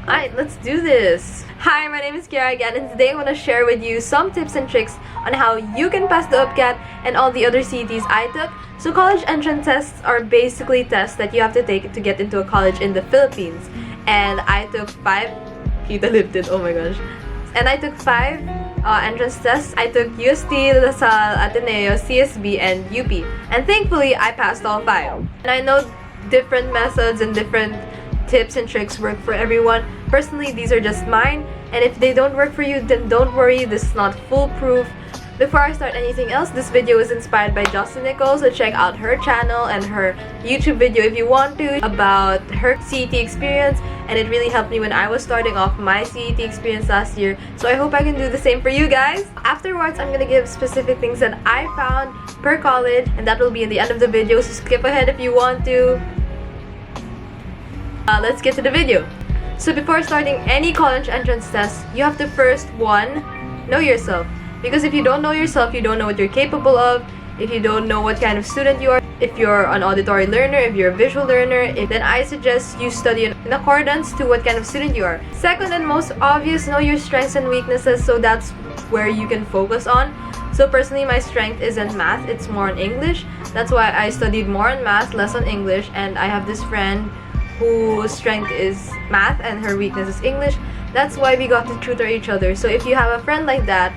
Alright, let's do this! Hi, my name is Kiara again, and today I want to share with you some tips and tricks on how you can pass the UPCAT and all the other CETs I took. So college entrance tests are basically tests that you have to take to get into a college in the Philippines. And I took 5, Kita lifted, oh my gosh. And I took 5 entrance tests. I took UST, LaSalle, Ateneo, CSB, and UP. And thankfully, I passed all 5. And I know different methods and different tips and tricks work for everyone. Personally, these are just mine, and if they don't work for you, then don't worry, this is not foolproof. Before I start anything else, this video is inspired by Justin Nichols, so check out her channel and her YouTube video if you want to about her CET experience, and it really helped me when I was starting off my CET experience last year, so I hope I can do the same for you guys. Afterwards, I'm gonna give specific things that I found per college, and that will be in the end of the video, so skip ahead if you want to. Let's get to the video. So before starting any college entrance test, you have to first, 1, know yourself. Because if you don't know yourself, you don't know what you're capable of. If you don't know what kind of student you are, if you're an auditory learner, if you're a visual learner, then I suggest you study in accordance to what kind of student you are. Second and most obvious, know your strengths and weaknesses, so that's where you can focus on. So personally, my strength isn't math, it's more on English. That's why I studied more on math, less on English, and I have this friend whose strength is math and her weakness is English. That's why we got to tutor each other. So if you have a friend like that,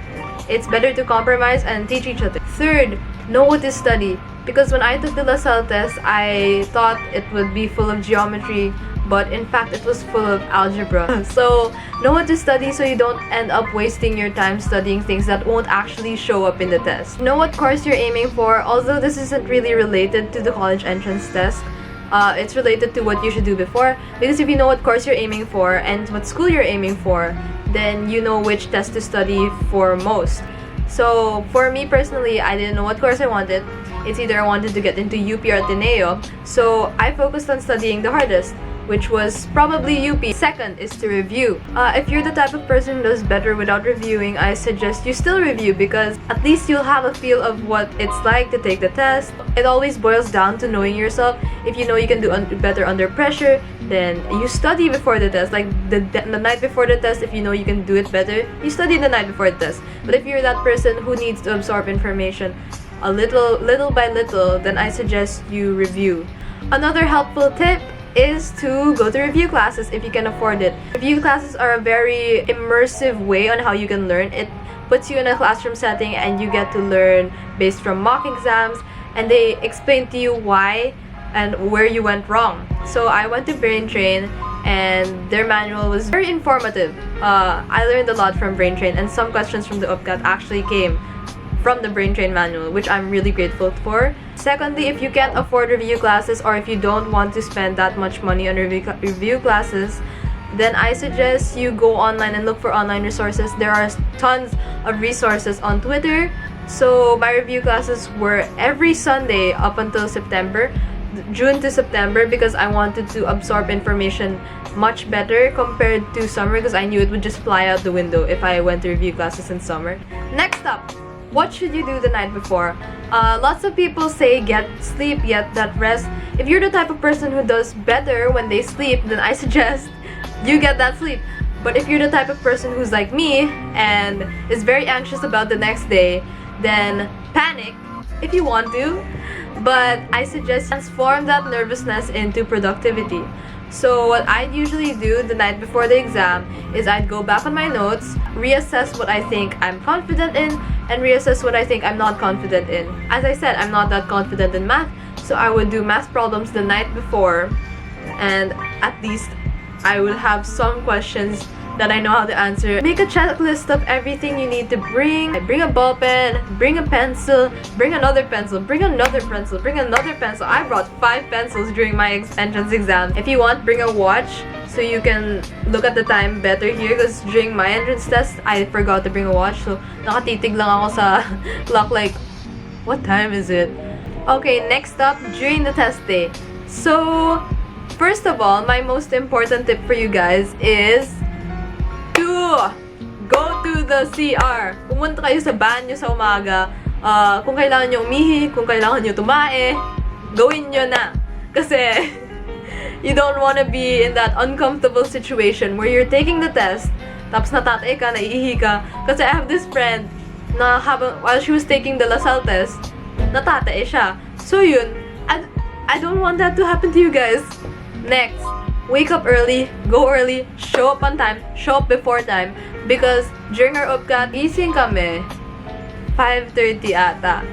it's better to compromise and teach each other. Third, know what to study. Because when I took the LaSalle test, I thought it would be full of geometry, but in fact it was full of algebra. So know what to study so you don't end up wasting your time studying things that won't actually show up in the test. Know what course you're aiming for, although this isn't really related to the college entrance test. It's related to what you should do before, because if you know what course you're aiming for and what school you're aiming for, then you know which test to study for most. So for me personally, I didn't know what course I wanted. It's either I wanted to get into UP or Ateneo, so I focused on studying the hardest, which was probably UP. Second is to review. If you're the type of person who does better without reviewing, I suggest you still review, because at least you'll have a feel of what it's like to take the test. It always boils down to knowing yourself. If you know you can do better under pressure, then you study before the test. Like the night before the test, if you know you can do it better, you study the night before the test. But if you're that person who needs to absorb information a little by little, then I suggest you review. Another helpful tip is to go to review classes if you can afford it. Review classes are a very immersive way on how you can learn. It puts you in a classroom setting and you get to learn based from mock exams, and they explain to you why and where you went wrong. So I went to Brain Train, and their manual was very informative. I learned a lot from Brain Train, and some questions from the UPCAT actually came from the Brain Train manual, which I'm really grateful for. Secondly, if you can't afford review classes, or if you don't want to spend that much money on review classes, then I suggest you go online and look for online resources. There are tons of resources on Twitter. So my review classes were every Sunday up until September, June to September, because I wanted to absorb information much better compared to summer, because I knew it would just fly out the window if I went to review classes in summer. Next up, what should you do the night before? Lots of people say get sleep, get that rest. If you're the type of person who does better when they sleep, then I suggest you get that sleep. But if you're the type of person who's like me and is very anxious about the next day, then panic if you want to. But I suggest transform that nervousness into productivity. So what I'd usually do the night before the exam is I'd go back on my notes, reassess what I think I'm confident in, and reassess what I think I'm not confident in. As I said, I'm not that confident in math, so I would do math problems the night before, and at least I will have some questions that I know how to answer. Make a checklist of everything you need to bring. Bring a ball pen, bring a pencil, bring another pencil, bring another pencil, bring another pencil. I brought 5 pencils during my entrance exam. If you want, bring a watch so you can look at the time better here, because during my entrance test, I forgot to bring a watch. So nakatitig lang ako sa clock like, what time is it? Okay, next up, during the test day. So, first of all, my most important tip for you guys is to go to the CR. Pumunta kayo sa banyo sa umaga. Kung kailangan nyo umihi, kung kailangan nyo tumae, gawin nyo na. Kasi You don't want to be in that uncomfortable situation where you're taking the test, tapos natatay ka, naiihi ka. Kasi I have this friend na while she was taking the LaSalle test, natatay siya. So yun, I don't want that to happen to you guys. Next, wake up early, go early, show up on time, show up before time. Because during our UPCAT, gising kami 5:30 ata.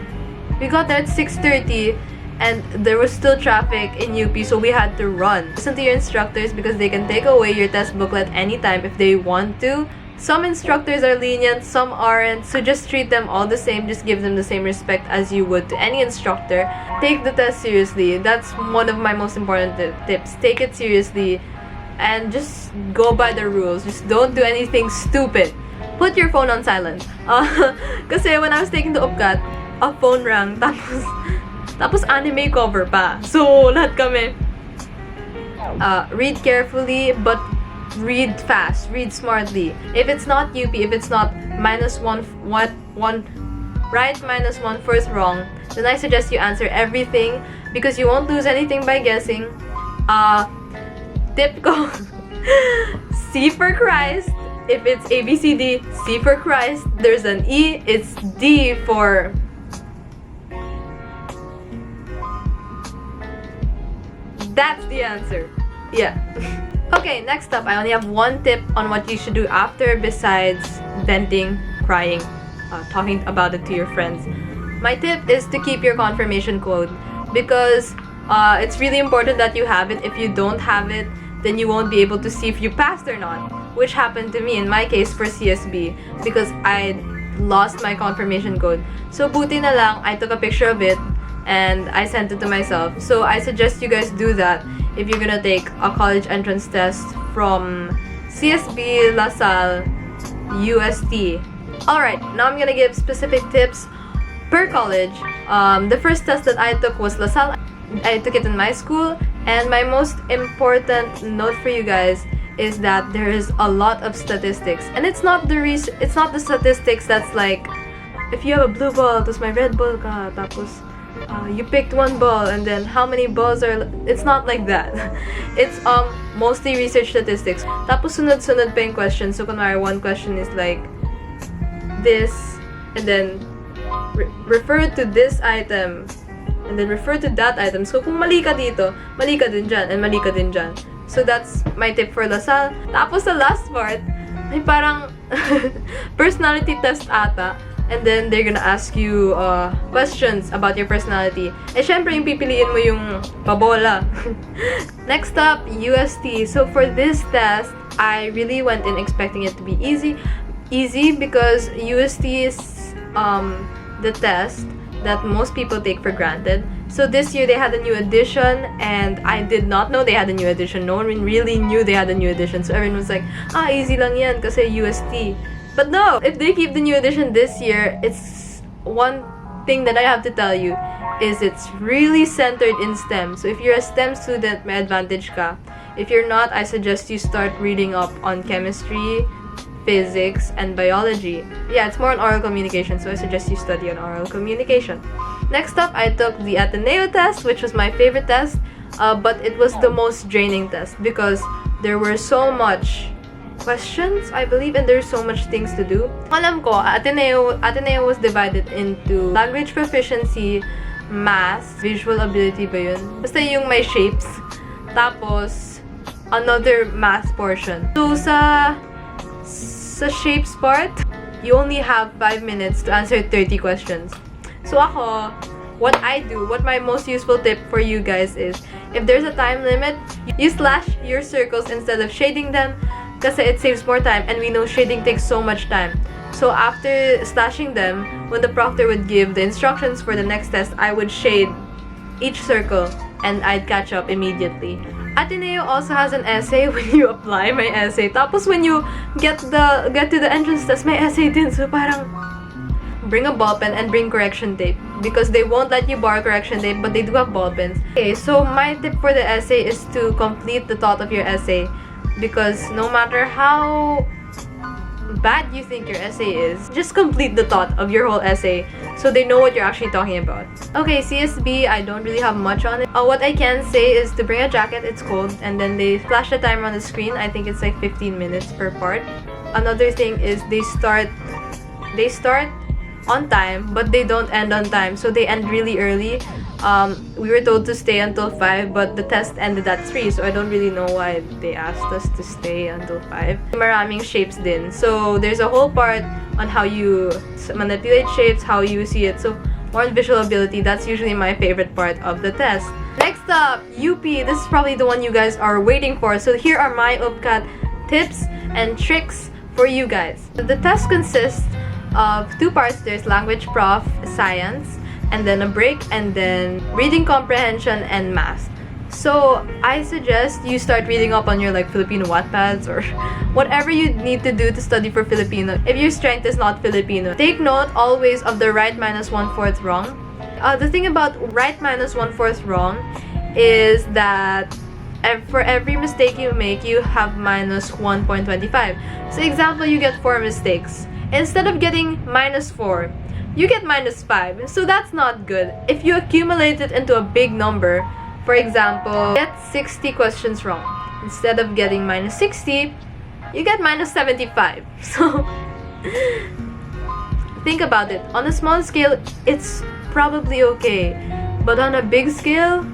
We got there at 6:30 and there was still traffic in UP, so we had to run. Listen to your instructors because they can take away your test booklet anytime if they want to. Some instructors are lenient, some aren't, so just treat them all the same. Just give them the same respect as you would to any instructor. Take the test seriously. That's one of my most important tips. Take it seriously and just go by the rules. Just don't do anything stupid. Put your phone on silent. Kasi when I was taking the UPCAT, a phone rang, tapos anime cover pa. So, lahat kami. Read carefully, but read fast, read smartly. If it's not UP, if it's not -1 right, -1 first wrong, then I suggest you answer everything because you won't lose anything by guessing. Tip ko, C for Christ. If it's ABCD, C for Christ. There's an E, it's D for... That's the answer. Yeah. Okay, next up, I only have one tip on what you should do after besides venting, crying, talking about it to your friends. My tip is to keep your confirmation code because it's really important that you have it. If you don't have it, then you won't be able to see if you passed or not, which happened to me in my case for CSB because I lost my confirmation code. So buti na lang, I took a picture of it and I sent it to myself. So I suggest you guys do that if you're gonna take a college entrance test from CSB, LaSalle, UST. Alright, now I'm gonna give specific tips per college. The first test that I took was LaSalle. I took it in my school, and my most important note for you guys is that there is a lot of statistics, and it's not the statistics that's like if you have a blue ball, tapos may red ball ka, tapos you picked one ball and then how many balls are... It's not like that. It's mostly research statistics. Tapos sunod-sunod pa yung question. So kunwari, one question is like this and then refer to this item and then refer to that item. So kung mali ka dito, mali ka din dyan and mali ka din dyan. So that's my tip for LaSalle. Tapos sa last part, may parang personality test ata. And then, they're gonna ask you questions about your personality. Eh, syempre, yung pipiliin mo yung pabola. Next up, UST. So, for this test, I really went in expecting it to be easy. Easy because UST is the test that most people take for granted. So, this year, they had a new edition, and I did not know they had a new edition. No one really knew they had a new edition. So, everyone was like, easy lang yan kasi UST. But no, if they keep the new edition this year, it's one thing that I have to tell you is it's really centered in STEM. So if you're a STEM student, may advantage ka. If you're not, I suggest you start reading up on chemistry, physics, and biology. Yeah, it's more on oral communication, so I suggest you study on oral communication. Next up, I took the Ateneo test, which was my favorite test, but it was the most draining test because there were so much questions, I believe, and there's so much things to do. Alam ko, Ateneo was divided into language proficiency, math, visual ability ba yun? Basta yung may shapes. Tapos, another math portion. So, sa shapes part, you only have 5 minutes to answer 30 questions. So ako, what my most useful tip for you guys is, if there's a time limit, you slash your circles instead of shading them, kasi it saves more time, and we know shading takes so much time. So after slashing them, when the proctor would give the instructions for the next test, I would shade each circle and I'd catch up immediately. Ateneo also has an essay when you apply my essay. Tapos when you get to the entrance test, may essay din. So parang bring a ball pen and bring correction tape because they won't let you borrow correction tape, but they do have ball pens. Okay, so my tip for the essay is to complete the thought of your essay. Because no matter how bad you think your essay is, just complete the thought of your whole essay so they know what you're actually talking about. Okay, CSB, I don't really have much on it. What I can say is to bring a jacket, it's cold, and then they flash the timer on the screen. I think it's like 15 minutes per part. Another thing is they start on time, but they don't end on time, so they end really early. We were told to stay until 5, but the test ended at 3, so I don't really know why they asked us to stay until 5. Maraming shapes din. So there's a whole part on how you manipulate shapes, how you see it. So more on visual ability, that's usually my favorite part of the test. Next up, UP. This is probably the one you guys are waiting for. So here are my UPCAT tips and tricks for you guys. The test consists of 2 parts. There's language prof, science, and then a break, and then reading comprehension and math. So I suggest you start reading up on your like Filipino Wattpads or whatever you need to do to study for Filipino if your strength is not Filipino. Take note always of the right minus 1/4 wrong. The thing about right minus 1/4 wrong is that for every mistake you make, you have minus 1.25. So example, you get 4 mistakes. Instead of getting minus 4, you get minus 5. So that's not good. If you accumulate it into a big number, for example, get 60 questions wrong. Instead of getting minus 60, you get minus 75. So think about it. On a small scale, it's probably okay. But on a big scale,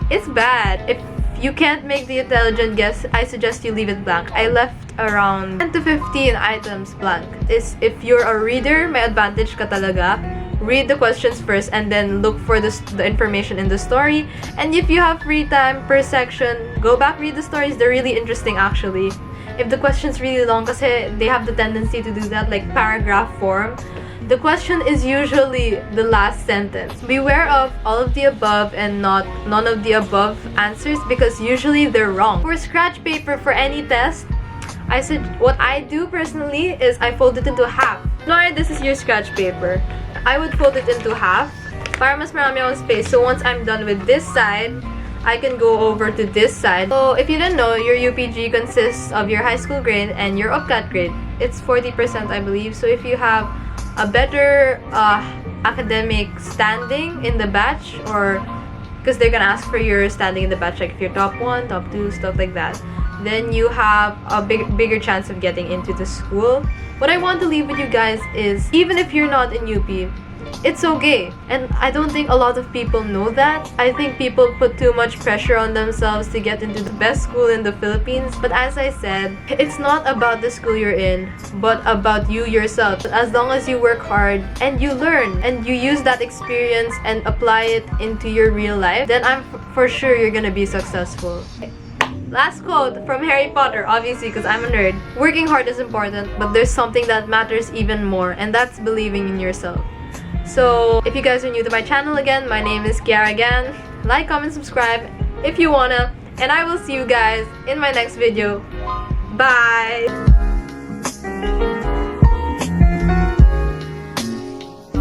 it's bad. If you can't make the intelligent guess, I suggest you leave it blank. I left around 10 to 15 items blank. If you're a reader, may advantage ka talaga. Read the questions first and then look for the information in the story. And if you have free time per section, go back, read the stories. They're really interesting actually. If the question's really long, kasi they have the tendency to do that, like paragraph form. The question is usually the last sentence. Beware of all of the above and none of the above answers, because usually they're wrong. For scratch paper for any test, what I do personally is I fold it into half. Nora, this is your scratch paper. I would fold it into half para mas marami akong space. So once I'm done with this side, I can go over to this side. So if you didn't know, your UPG consists of your high school grade and your UPCAT grade. It's 40%, I believe. So if you have a better academic standing in the batch, or because they're gonna ask for your standing in the batch, like if you're top 1, top 2, stuff like that, then you have a bigger chance of getting into the school. What I want to leave with you guys is, even if you're not in UP, it's okay. And I don't think a lot of people know that. I think people put too much pressure on themselves to get into the best school in the Philippines. But as I said, it's not about the school you're in, but about you yourself. As long as you work hard and you learn and you use that experience and apply it into your real life, then I'm for sure you're gonna be successful. Last quote from Harry Potter, obviously, because I'm a nerd. Working hard is important, but there's something that matters even more, and that's believing in yourself. So, if you guys are new to my channel again, my name is Kiara again. Like, comment, subscribe if you wanna, and I will see you guys in my next video. Bye!